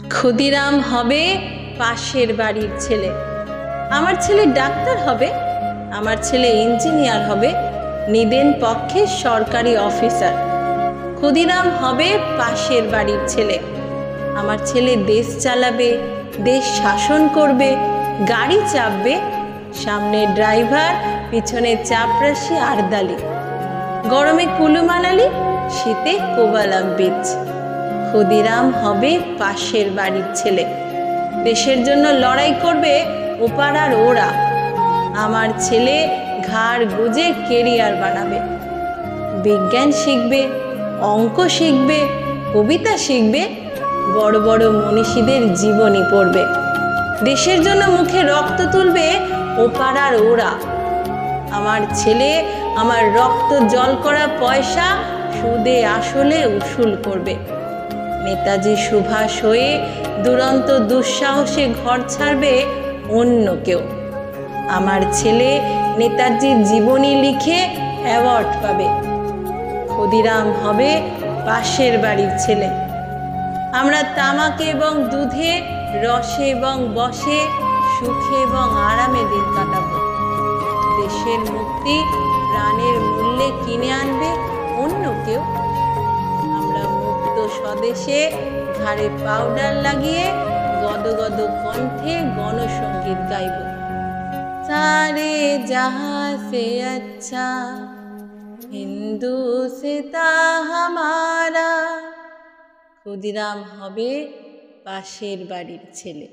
ক্ষুদিরাম হবে পাশের বাড়ির ছেলে। আমার ছেলে ডাক্তার হবে, আমার ছেলে ইঞ্জিনিয়ার হবে, নিদেন পক্ষে সরকারি অফিসার। ক্ষুদিরাম হবে পাশের বাড়ির ছেলে। আমার ছেলে দেশ চালাবে, দেশ শাসন করবে, গাড়ি চাপবে, সামনে ড্রাইভার, পিছনে চাপরাশি আরদালি, গরমে কুলু মানালি, শীতে কোবালাম বীচ। ক্ষুদিরাম হবে পাশের বাড়ির ছেলে। দেশের জন্য লড়াই করবে ওপার আর ওরা। আমার ছেলে ঘাড় গুজে কেরিয়ার বানাবে, বিজ্ঞান শিখবে, অঙ্ক শিখবে, কবিতা শিখবে, বড় বড় মনীষীদের জীবনী পড়বে। দেশের জন্য মুখে রক্ত তুলবে ওপার আর ওরা। আমার ছেলে আমার রক্ত জল করা পয়সা সুদে আসলে উসুল করবে। নেতাজি সুভাষ হয়ে দুরন্ত দুঃসাহসে ঘর ছাড়বে অন্য কেউ। আমার ছেলে নেতাজির জীবনী লিখে অ্যাওয়ার্ড পাবে। ক্ষুদিরাম হবে পাশের বাড়ির ছেলে। আমরা তামাকে এবং দুধে, রসে এবং বসে, সুখে এবং আরামে দিন কাটাবো। দেশের মুক্তি প্রাণের মূল্যে কিনে আনবে অন্য কেউ। আমরা মুক্ত স্বদেশে ঘাড়ে পাউডার লাগিয়ে গদগদ কণ্ঠে গণসঙ্গীত গাইব। সারে জাহাঁ সে আচ্ছা হিন্দু সিতা হামারা। ক্ষুদিরাম হবে পাশের বাড়ির ছেলে।